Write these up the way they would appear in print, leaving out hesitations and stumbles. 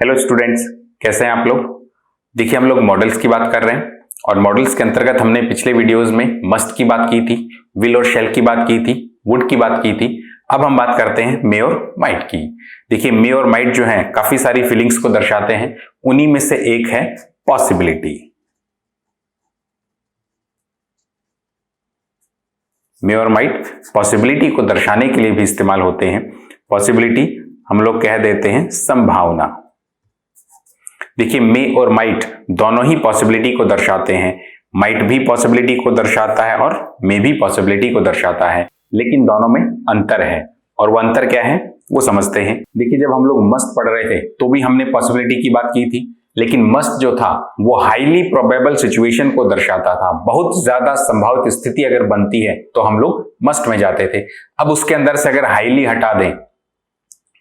Hello students, कैसे हैं आप लोग। देखिए, हम लोग मॉडल्स की बात कर रहे हैं और मॉडल्स के अंतर्गत हमने पिछले वीडियोस में मस्ट की बात की थी, विल और शेल की बात की थी, वुड की बात की थी। अब हम बात करते हैं मे और माइट की। देखिए, मे और माइट जो है काफी सारी फीलिंग्स को दर्शाते हैं, उन्हीं में से एक है पॉसिबिलिटी। मे और माइट पॉसिबिलिटी को दर्शाने के लिए भी इस्तेमाल होते हैं। पॉसिबिलिटी हम लोग कह देते हैं संभावना। देखिए, मे और माइट दोनों ही पॉसिबिलिटी को दर्शाते हैं। माइट भी पॉसिबिलिटी को दर्शाता है और मे भी पॉसिबिलिटी को दर्शाता है, लेकिन दोनों में अंतर है। और वो अंतर क्या है वो समझते हैं। देखिए, जब हम लोग मस्ट पढ़ रहे थे तो भी हमने पॉसिबिलिटी की बात की थी, लेकिन मस्ट जो था वो हाईली प्रोबेबल सिचुएशन को दर्शाता था। बहुत ज्यादा संभावित स्थिति अगर बनती है तो हम लोग मस्ट में जाते थे। अब उसके अंदर से अगर हाईली हटा दें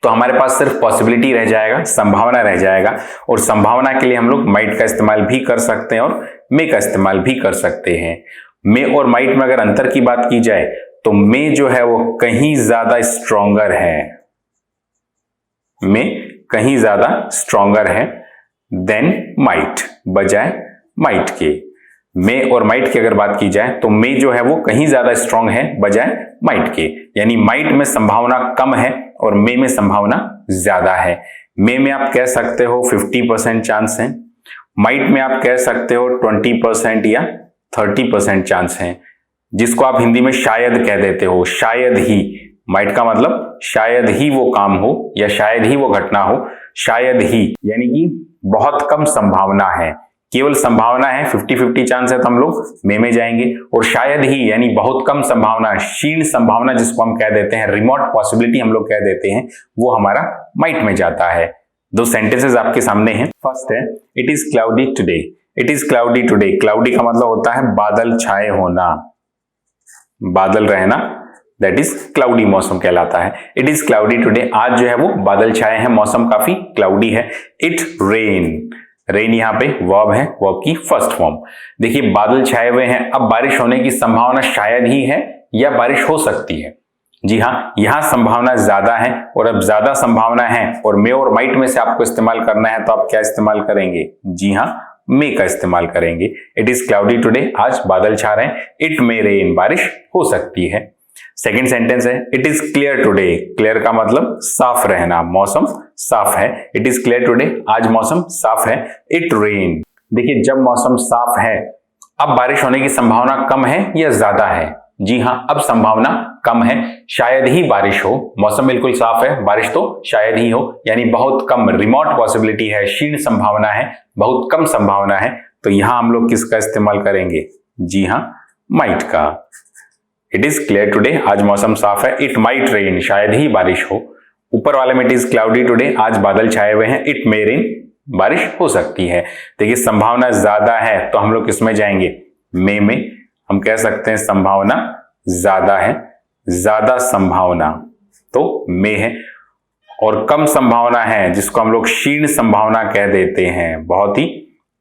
तो हमारे पास सिर्फ पॉसिबिलिटी रह जाएगा, संभावना रह जाएगा। और संभावना के लिए हम लोग माइट का इस्तेमाल भी कर सकते हैं और मे का इस्तेमाल भी कर सकते हैं। मे और माइट में अगर अंतर की बात की जाए तो मे जो है वो कहीं ज्यादा स्ट्रॉन्गर है। मे कहीं ज्यादा स्ट्रॉन्गर है देन माइट, बजाय माइट के। मे और माइट की अगर बात की जाए तो मे जो है वो कहीं ज्यादा स्ट्रॉन्ग है बजाय माइट के। यानी माइट में संभावना कम है और मे में संभावना ज्यादा है। मे में आप कह सकते हो 50% चांस है, माइट में आप कह सकते हो 20% या 30% चांस है, जिसको आप हिंदी में शायद कह देते हो। शायद ही, माइट का मतलब शायद ही वो काम हो या शायद ही वो घटना हो। शायद ही यानी कि बहुत कम संभावना है, केवल संभावना है, 50-50 चांस है तो हम लोग मे में जाएंगे। और शायद ही यानी बहुत कम संभावना, क्षीण संभावना जिसको हम कह देते हैं, रिमोट पॉसिबिलिटी हम लोग कह देते हैं, वो हमारा माइट में जाता है। दो सेंटेंसेस आपके सामने हैं। फर्स्ट है it is cloudy today. It is cloudy today, cloudy का मतलब होता है बादल छाए होना, बादल रहना, दैट इज क्लाउडी मौसम कहलाता है। इट इज क्लाउडी टुडे, आज जो है वो बादल छाए हैं, मौसम काफी क्लाउडी है। इट रेन, रेन यहाँ पे वर्ब है, वर्ब की फर्स्ट फॉर्म। देखिए, बादल छाए हुए हैं, अब बारिश होने की संभावना शायद ही है या बारिश हो सकती है। जी हाँ, यहां संभावना ज्यादा है और अब ज्यादा संभावना है और मे और माइट में से आपको इस्तेमाल करना है तो आप क्या इस्तेमाल करेंगे? जी हाँ, मे का इस्तेमाल करेंगे। इट इज क्लाउडी टुडे, आज बादल छा रहे हैं। इट मे रेन, बारिश हो सकती है। सेकेंड सेंटेंस है it is clear today. Clear का मतलब साफ रहना, मौसम साफ है। इट इज क्लियर टुडे, आज मौसम साफ है। इट रेन, देखिए जब मौसम साफ है अब बारिश होने की संभावना कम है या ज्यादा है? जी हाँ, अब संभावना कम है, शायद ही बारिश हो। मौसम बिल्कुल साफ है, बारिश तो शायद ही हो, यानी बहुत कम, रिमोट पॉसिबिलिटी है, क्षीण संभावना है, बहुत कम संभावना है। तो यहां हम लोग किसका इस्तेमाल करेंगे? जी हाँ, माइट का। इट इज क्लियर टुडे, आज मौसम साफ है। इट माइट रेन, शायद ही बारिश हो। ऊपर वाले में इट इज क्लाउडी टुडे, आज बादल छाए हुए हैं। इट मे रेन, बारिश हो सकती है। देखिए, संभावना ज्यादा है तो हम लोग किसमें जाएंगे? मे में। हम कह सकते हैं संभावना ज्यादा है, ज्यादा संभावना तो मे है। और कम संभावना है जिसको हम लोग क्षीण संभावना कह देते हैं, बहुत ही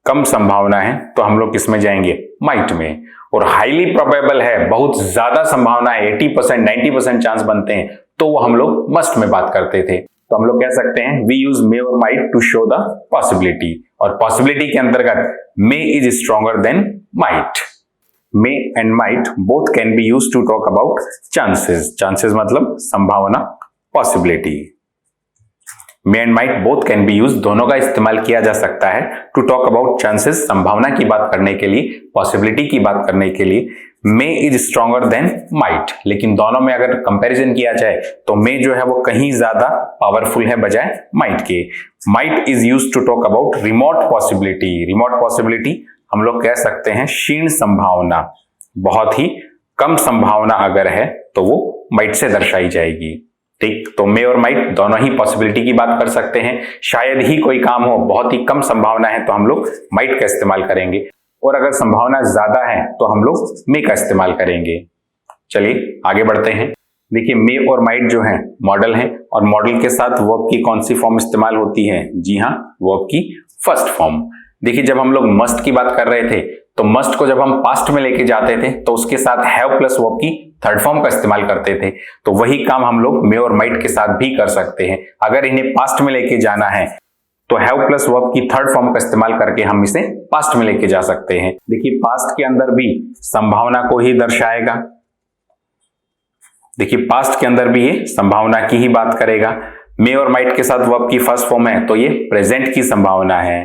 कम संभावना है तो हम लोग किसमें जाएंगे? माइट में। और हाईली प्रोबेबल है, बहुत ज्यादा संभावना है, 80% 90% चांस बनते हैं, तो वो हम लोग मस्ट में बात करते थे। तो हम लोग कह सकते हैं वी यूज मे और might to show the possibility. और पॉसिबिलिटी के अंतर्गत may is stronger than might. May and might both can be use to talk about chances. Chances मतलब संभावना, possibility. May and might both can be use, दोनों का इस्तेमाल किया जा सकता है टू टॉक अबाउट चांसेस, संभावना की बात करने के लिए, पॉसिबिलिटी की बात करने के लिए। मे इज स्ट्रॉन्गर देन माइट, लेकिन दोनों में अगर कंपैरिजन किया जाए तो मे जो है वो कहीं ज्यादा पावरफुल है बजाय माइट के। Might is use to talk about remote possibility. Remote possibility हम लोग कह सकते हैं क्षीण संभावना, बहुत ही कम संभावना अगर है तो वो माइट से दर्शाई जाएगी। ठीक, तो मे और माइट दोनों ही पॉसिबिलिटी की बात कर सकते हैं। शायद ही कोई काम हो, बहुत ही कम संभावना है तो हम लोग माइट का इस्तेमाल करेंगे। और अगर संभावना ज्यादा है तो हम लोग मे का इस्तेमाल करेंगे। चलिए आगे बढ़ते हैं। देखिए, मे और माइट जो है मॉडल है और मॉडल के साथ वर्ब की कौन सी फॉर्म इस्तेमाल होती है? जी हाँ, वर्ब की फर्स्ट फॉर्म। देखिए, जब हम लोग मस्ट की बात कर रहे थे तो मस्ट को जब हम पास्ट में लेके जाते थे तो उसके साथ हैव प्लस वर्ब की थर्ड फॉर्म का इस्तेमाल करते थे। तो वही काम हम लोग मे और माइट के साथ भी कर सकते हैं। अगर इन्हें पास्ट में लेके जाना है तो हैव प्लस वर्ब की थर्ड फॉर्म का इस्तेमाल करके हम इसे पास्ट में लेके जा सकते हैं। देखिए पास्ट के अंदर भी संभावना को ही दर्शाएगा। देखिए पास्ट के अंदर भी ये संभावना की ही बात करेगा। मे और माइट के साथ वर्ब की फर्स्ट फॉर्म है तो ये प्रेजेंट की संभावना है,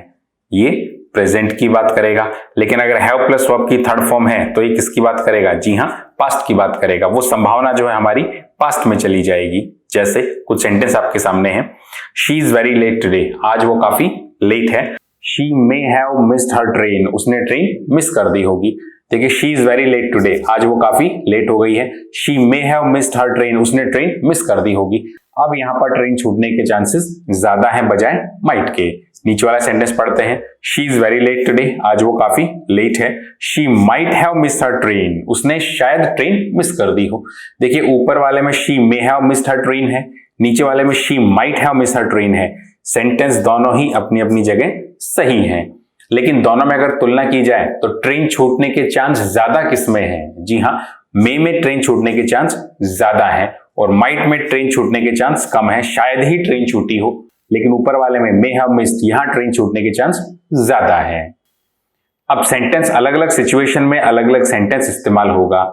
ये प्रेजेंट की बात करेगा। लेकिन अगर हैव प्लस वर्ब की थर्ड फॉर्म है तो ये किसकी बात करेगा? जी हाँ, पास्ट की बात करेगा। वो संभावना जो है हमारी पास्ट में चली जाएगी। जैसे कुछ सेंटेंस आपके सामने हैं, she is very late today, आज वो काफी लेट है। She may have missed her train, उसने ट्रेन मिस कर दी होगी। देखिए she is very late today, आज वो काफी लेट हो गई है। She may have missed her train, उसने ट्रेन मिस कर दी होगी। अब यहां पर ट्रेन छूटने के चांसेस ज्यादा हैं बजाय माइट के। नीचे वाला सेंटेंस पढ़ते हैं, she is very late today, आज वो काफी लेट है। She might have missed her train, उसने शायद ट्रेन मिस कर दी हो। देखिए ऊपर वाले में she may have missed her train है, नीचे वाले में she might have missed her train है। सेंटेंस दोनों ही अपनी अपनी जगह सही हैं, लेकिन दोनों में अगर तुलना की जाए तो ट्रेन छूटने के चांस ज्यादा किसमें है? जी हाँ, मे में ट्रेन छूटने के चांस ज्यादा है और माइट में ट्रेन छूटने के चांस कम है, शायद ही ट्रेन छूटी हो। लेकिन ऊपर वाले में मे हैव मिस्ड, यहां ट्रेन छूटने के चांस ज्यादा है। अब सेंटेंस अलग अलग सिचुएशन में अलग अलग सेंटेंस इस्तेमाल होगा।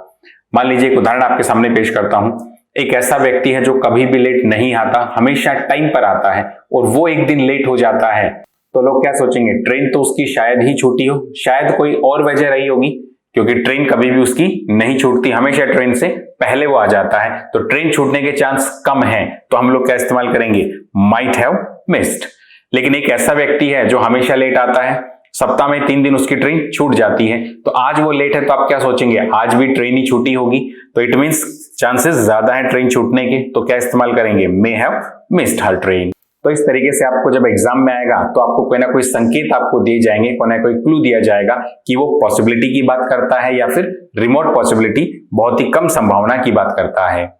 मान लीजिए एक उदाहरण आपके सामने पेश करता हूं। एक ऐसा व्यक्ति है जो कभी भी लेट नहीं आता, हमेशा टाइम पर आता है और वो एक दिन लेट हो जाता है, तो लोग क्या सोचेंगे? ट्रेन तो उसकी शायद ही छूटी हो, शायद कोई और वजह रही होगी, क्योंकि ट्रेन कभी भी उसकी नहीं छूटती, हमेशा ट्रेन से पहले वो आ जाता है, तो ट्रेन छूटने के चांस कम है, तो हम लोग क्या इस्तेमाल करेंगे? Might have missed. लेकिन एक ऐसा व्यक्ति है जो हमेशा लेट आता है, सप्ताह में 3 दिन उसकी ट्रेन छूट जाती है, तो आज वो लेट है तो आप क्या सोचेंगे? आज भी ट्रेन ही छूटी होगी, तो इट मींस चांसेस ज्यादा है ट्रेन छूटने के, तो क्या इस्तेमाल करेंगे? मे हैव मिस्ड हर ट्रेन। तो इस तरीके से आपको जब एग्जाम में आएगा तो आपको कोई ना कोई संकेत आपको दिए जाएंगे, कोई ना कोई क्लू दिया जाएगा कि वो पॉसिबिलिटी की बात करता है या फिर रिमोट पॉसिबिलिटी, बहुत ही कम संभावना की बात करता है।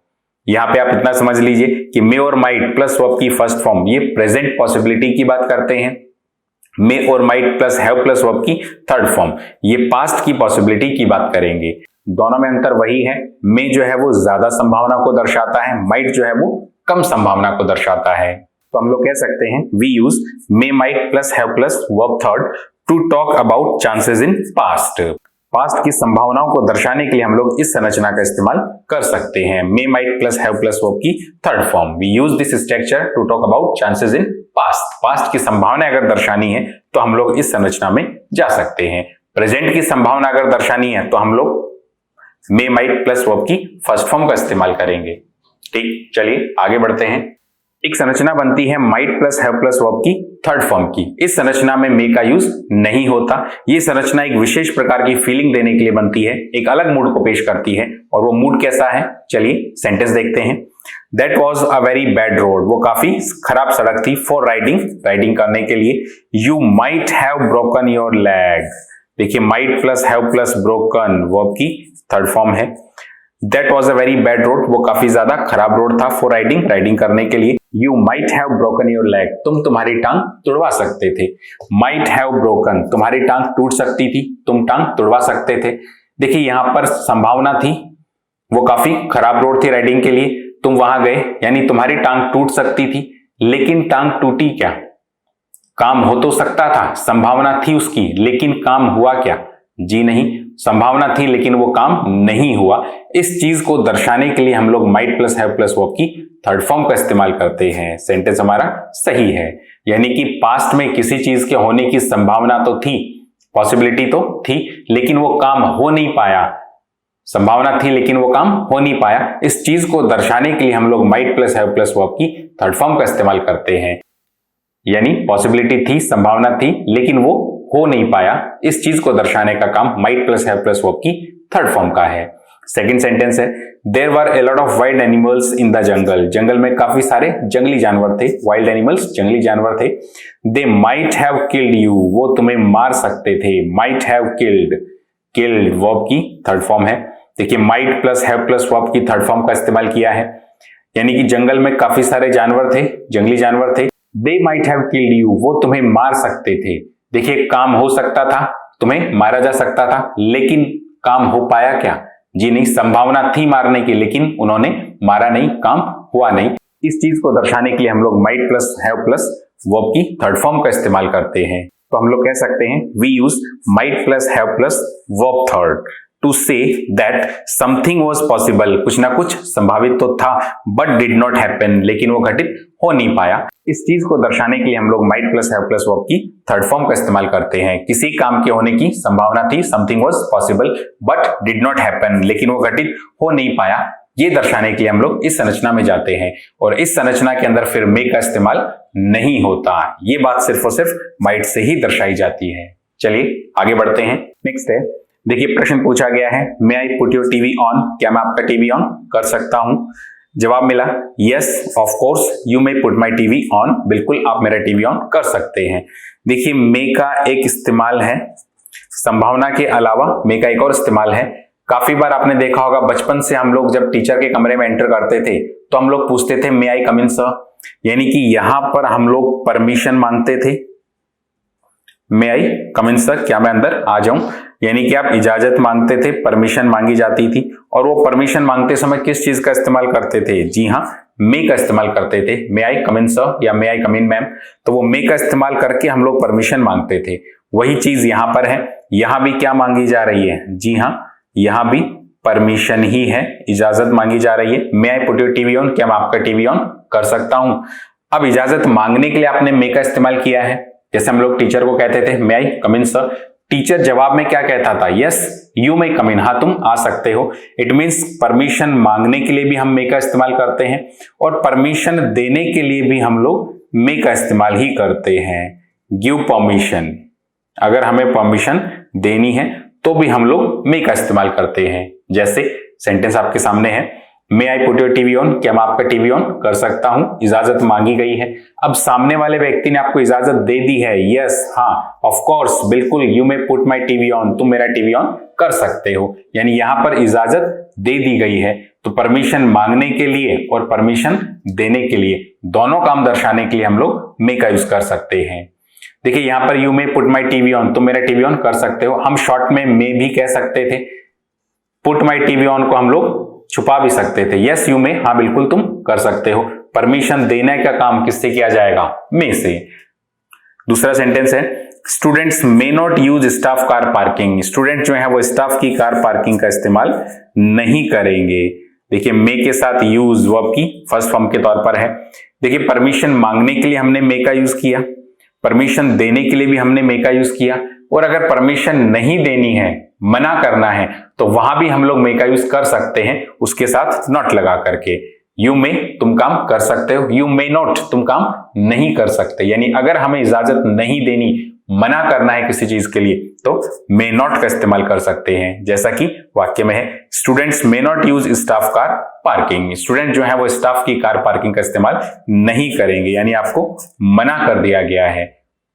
यहां पे आप इतना समझ लीजिए कि मे और माइट प्लस वर्ब की फर्स्ट फॉर्म ये प्रेजेंट पॉसिबिलिटी की बात करते हैं। मे और might plus have plus verb की थर्ड फॉर्म ये पास्ट की पॉसिबिलिटी की बात करेंगे। दोनों में अंतर वही है, मे जो है वो ज्यादा संभावना को दर्शाता है, माइट जो है वो कम संभावना को दर्शाता है। तो हम लोग कह सकते हैं we use may might plus have plus verb third to talk about chances in past. Past की संभावनाओं को दर्शाने के लिए हम लोग इस संरचना का इस्तेमाल कर सकते हैं, may might plus have plus verb की third form. We use this structure to talk about chances in past. Past की संभावना अगर दर्शानी है तो हम लोग इस संरचना में जा सकते हैं। प्रेजेंट की संभावना अगर दर्शानी है तो हम लोग मे माइट प्लस वर्ब की फर्स्ट फॉर्म का इस्तेमाल करेंगे। ठीक, चलिए आगे बढ़ते हैं। एक संरचना बनती है might plus have plus verb की थर्ड फॉर्म की। इस संरचना में मे का यूज नहीं होता। ये संरचना एक विशेष प्रकार की फीलिंग देने के लिए बनती है, एक अलग मूड को पेश करती है, और वो मूड कैसा है? चलिए सेंटेंस देखते हैं। That was a very bad road, वो काफी खराब सड़क थी। फॉर राइडिंग करने के लिए। You might have broken your leg. देखिए might plus have plus broken verb की थर्ड फॉर्म है। That was a very bad road, वो काफी ज्यादा खराब रोड था। फॉर राइडिंग करने के लिए। You might have broken your leg, तुम तुम्हारी टांग तुड़वा सकते थे। माइट हैव ब्रोकन, तुम्हारी टांग टूट सकती थी, तुम टांग तुड़वा सकते थे। देखिए यहां पर संभावना थी, वो काफी खराब रोड थी राइडिंग के लिए, तुम वहां गए, यानी तुम्हारी टांग टूट सकती थी, लेकिन टांग टूटी क्या? काम हो तो सकता था, संभावना थी उसकी, लेकिन काम हुआ क्या? जी नहीं, संभावना थी लेकिन वो काम नहीं हुआ। इस चीज को दर्शाने के लिए हम लोग might plus have plus verb की थर्ड फॉर्म का इस्तेमाल करते हैं। सेंटेंस हमारा सही है, यानी कि पास्ट में किसी चीज के होने की संभावना तो थी, पॉसिबिलिटी तो थी, लेकिन वो काम हो नहीं पाया। संभावना थी लेकिन वो काम हो नहीं पाया। इस चीज को दर्शाने के लिए हम लोग might plus have plus verb की थर्ड फॉर्म का इस्तेमाल करते हैं। यानी पॉसिबिलिटी थी, संभावना थी, लेकिन वो हो नहीं पाया। इस चीज को दर्शाने का काम might plus have plus verb की थर्ड फॉर्म का है। सेकंड सेंटेंस है, there were a lot of wild animals in the jungle. जंगल में काफी सारे जंगली जानवर थे। वाइल्ड एनिमल्स जंगली जानवर थे। They might have killed you, वो तुम्हें मार सकते थे। माइट हैव किल्ड वर्ब की थर्ड फॉर्म है। देखिए might plus have plus verb की थर्ड फॉर्म का इस्तेमाल किया है, यानी कि जंगल में काफी सारे जानवर थे, जंगली जानवर थे। They might have killed you, वो तुम्हें मार सकते थे। देखिए काम हो सकता था, तुम्हें मारा जा सकता था, लेकिन काम हो पाया क्या? जी नहीं, संभावना थी मारने की, लेकिन उन्होंने मारा नहीं, काम हुआ नहीं। इस चीज को दर्शाने के लिए हम लोग might plus have plus verb की थर्ड फॉर्म का इस्तेमाल करते हैं। तो हम लोग कह सकते हैं we use might plus have plus verb third to say that something was possible, कुछ ना कुछ संभावित तो था, बट डिड नॉट हैपन, लेकिन वो घटित हो नहीं पाया। इस चीज को दर्शाने के लिए हम लोग might plus have plus verb की थर्ड फॉर्म का इस्तेमाल करते हैं। किसी काम के होने की संभावना थी, something was possible but did not happen, लेकिन वो घटित हो नहीं पाया, ये दर्शाने के लिए हम लोग इस संरचना में जाते हैं और इस संरचना के अंदर फिर मे का इस्तेमाल नहीं होता। ये बात सिर्फ और सिर्फ माइट से ही दर्शाई जाती है। चलिए आगे बढ़ते हैं। नेक्स्ट है, देखिए प्रश्न पूछा गया है may I put your TV on, क्या मैं आपका टीवी ऑन कर सकता हूं? जवाब मिला yes of course you may put my TV on, बिल्कुल आप मेरा टीवी ऑन कर सकते हैं। देखिए मे का एक इस्तेमाल है, संभावना के अलावा मे का एक और इस्तेमाल है। काफी बार आपने देखा होगा, बचपन से हम लोग जब टीचर के कमरे में एंटर करते थे तो हम लोग पूछते थे मे आई कम इन सर, यानी कि यहां पर हम लोग परमिशन मांगते थे, मे आई कम इन सर, क्या मैं अंदर आ जाऊं, यानी कि आप इजाजत मांगते थे, परमिशन मांगी जाती थी। और वो परमिशन मांगते समय किस चीज का इस्तेमाल करते थे? जी हाँ, मे का इस्तेमाल करते थे, मे आई कम इन सर या मे आई कम इन मैम। तो वो मे का इस्तेमाल करके हम लोग परमिशन मांगते थे। वही चीज यहां पर है, यहां भी क्या मांगी जा रही है? जी हाँ, यहां भी परमिशन ही है, इजाजत मांगी जा रही है। May I put your TV on, क्या मैं आपका टीवी ऑन कर सकता हूं? अब इजाजत मांगने के लिए आपने मे का इस्तेमाल किया है। जैसे हम लोग टीचर को कहते थे मे आई कम इन सर, टीचर जवाब में क्या कहता था? यस यू मे कम इन, हाँ तुम आ सकते हो। इट मीन्स परमिशन मांगने के लिए भी हम मे का इस्तेमाल करते हैं और परमिशन देने के लिए भी हम लोग मे का इस्तेमाल ही करते हैं। गिव परमिशन, अगर हमें परमिशन देनी है तो भी हम लोग मे का इस्तेमाल करते हैं। जैसे सेंटेंस आपके सामने है, may I put your TV on, क्या मैं आपका टीवी ऑन कर सकता हूं? इजाजत मांगी गई है। अब सामने वाले व्यक्ति ने आपको इजाजत दे दी है, यस हाँ ऑफ कोर्स बिल्कुल, you may put my TV on, तुम मेरा टीवी ऑन कर सकते हो, यानी यहां पर इजाजत दे दी गई है। तो परमिशन मांगने के लिए और परमिशन देने के लिए, दोनों काम दर्शाने के लिए हम लोग मे का यूज कर सकते हैं। देखिए यहां पर you may put my TV on, तुम मेरा टीवी ऑन कर सकते हो, हम शॉर्ट में मे भी कह सकते थे। पुट माई टीवी ऑन को हम लोग छुपा भी सकते थे, यस यू मे, हाँ बिल्कुल तुम कर सकते हो। परमिशन देने का काम किससे किया जाएगा? मे से। दूसरा सेंटेंस है, students may not use staff car parking, student जो है वो स्टाफ की कार पार्किंग का इस्तेमाल नहीं करेंगे। देखिए मे के साथ यूज वर्ब की फर्स्ट फॉर्म के तौर पर है। देखिए परमिशन मांगने के लिए हमने मे का यूज किया, परमिशन देने के लिए भी हमने मे का यूज किया, और अगर परमिशन नहीं देनी है, मना करना है, तो वहां भी हम लोग मे का यूज कर सकते हैं, उसके साथ नॉट लगा करके। यू मे, तुम काम कर सकते हो, यू मे नॉट, तुम काम नहीं कर सकते। यानी अगर हमें इजाजत नहीं देनी, मना करना है किसी चीज के लिए, तो मे नॉट का इस्तेमाल कर सकते हैं। जैसा कि वाक्य में है, students may not use staff car parking, student जो है वो स्टाफ की कार पार्किंग का इस्तेमाल नहीं करेंगे, यानी आपको मना कर दिया गया है।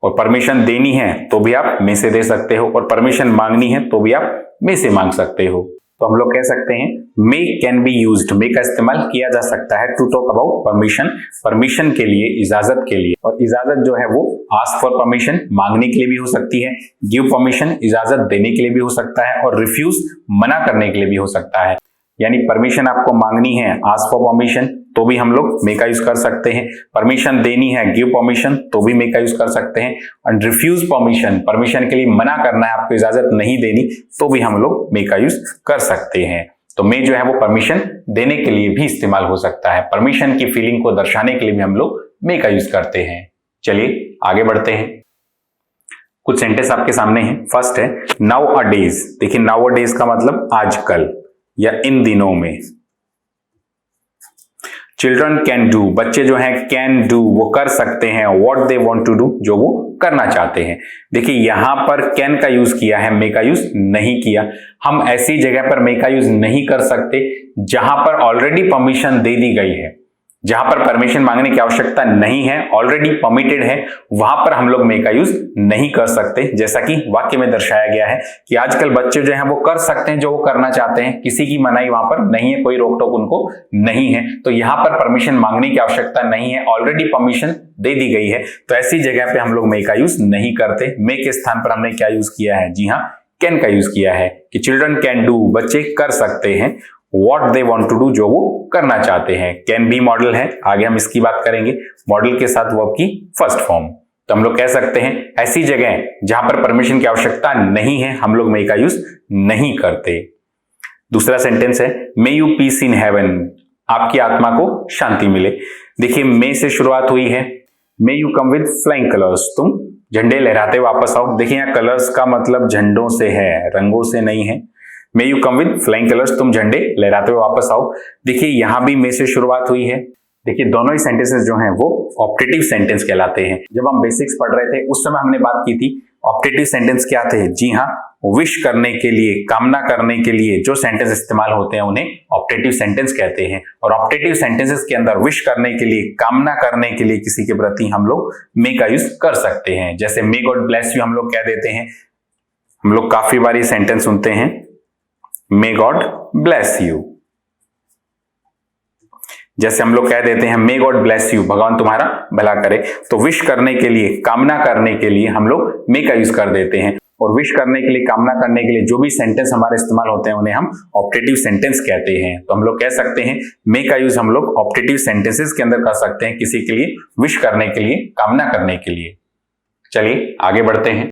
और परमिशन देनी है तो भी आप मे से दे सकते हो, और परमिशन मांगनी है तो भी आप मे से मांग सकते हो। तो हम लोग कह सकते हैं may can be used, may का इस्तेमाल किया जा सकता है to talk about permission, permission के लिए, इजाजत के लिए। और इजाजत जो है वो आस्क फॉर परमिशन, मांगने के लिए भी हो सकती है, गिव परमिशन, इजाजत देने के लिए भी हो सकता है, और रिफ्यूज, मना करने के लिए भी हो सकता है। यानी परमिशन आपको मांगनी है, आस्क फॉर परमिशन, तो भी हम लोग मे का यूज कर सकते हैं। परमिशन देनी है, गिव परमिशन, तो भी मे का यूज कर सकते हैं। और रिफ्यूज परमिशन, परमिशन के लिए मना करना है, आपको इजाजत नहीं देनी, तो भी हम लोग मे का यूज कर सकते हैं। तो मे जो है वो परमिशन देने के लिए भी इस्तेमाल हो सकता है, परमिशन की फीलिंग को दर्शाने के लिए भी हम लोग मे का यूज करते हैं। चलिए आगे बढ़ते हैं। कुछ सेंटेंस आपके सामने हैं। फर्स्ट है नाउ अ डेज। देखिए नाउ अ डेज का मतलब आजकल या इन दिनों में। चिल्ड्रन कैन डू, बच्चे जो हैं कैन डू, वो कर सकते हैं what they want to do, जो वो करना चाहते हैं। देखिए यहां पर कैन का यूज किया है, मे का यूज नहीं किया। हम ऐसी जगह पर मे का यूज नहीं कर सकते जहां पर ऑलरेडी परमिशन दे दी गई है, जहां पर परमिशन मांगने की आवश्यकता नहीं है, ऑलरेडी परमिटेड है, वहां पर हम लोग मे का यूज नहीं कर सकते। जैसा कि वाक्य में दर्शाया गया है कि आजकल बच्चे जो हैं वो कर सकते हैं जो वो करना चाहते हैं, किसी की मनाही वहां पर नहीं है, कोई रोक टोक उनको नहीं है। तो यहां पर परमिशन मांगने की आवश्यकता नहीं है, ऑलरेडी परमिशन दे दी गई है, तो ऐसी जगह पे हम लोग मे का यूज नहीं करते। मे के स्थान पर हमने क्या यूज किया है? जी हाँ, कैन का यूज किया है कि चिल्ड्रन कैन डू, बच्चे कर सकते हैं what they want to do, जो वो करना चाहते हैं। कैन बी मॉडल है, आगे हम इसकी बात करेंगे। मॉडल के साथ वर्ब की फर्स्ट फॉर्म, तो हम लोग कह सकते हैं ऐसी जगह जहां पर परमिशन की आवश्यकता नहीं है हम लोग मे का यूज नहीं करते। दूसरा सेंटेंस है may you peace in heaven, आपकी आत्मा को शांति मिले। देखिए मे से शुरुआत हुई है, may you come with flying colours, तुम झंडे लहराते वापस आओ। देखिए यहाँ कलर्स का मतलब झंडों से है, रंगों से नहीं है। May you come with flying colours, तुम झंडे लहराते हुए वापस आओ। देखिए यहां भी मे से शुरुआत हुई है। देखिए दोनों ही सेंटेंसेस जो हैं वो ऑप्टेटिव सेंटेंस कहलाते हैं। जब हम बेसिक्स पढ़ रहे थे उस समय हमने बात की थी ऑप्टेटिव सेंटेंस क्या थे। जी हाँ, विश करने के लिए, कामना करने के लिए जो सेंटेंस इस्तेमाल होते हैं उन्हें ऑप्टेटिव सेंटेंस कहते हैं। और ऑप्टेटिव सेंटेंसेस के अंदर विश करने के लिए, कामना करने के लिए किसी के प्रति हम लोग मे का यूज कर सकते हैं। जैसे मे गॉड ब्लेस यू हम लोग कह देते हैं। हम लोग काफी बार ये सेंटेंस सुनते हैं, मे गॉड ब्लेस यू। जैसे हम लोग कह देते हैं मे गॉड ब्लेस यू, भगवान तुम्हारा भला करे। तो विश करने के लिए, कामना करने के लिए हम लोग मे का यूज कर देते हैं। और विश करने के लिए, कामना करने के लिए जो भी सेंटेंस हमारे इस्तेमाल होते हैं उन्हें हम ऑप्टेटिव सेंटेंस कहते हैं। तो हम लोग कह सकते हैं मे का यूज हम लोग ऑप्टेटिव सेंटेंसेस के अंदर कर सकते हैं, किसी के लिए विश करने के लिए, कामना करने के लिए। चलिए आगे बढ़ते हैं।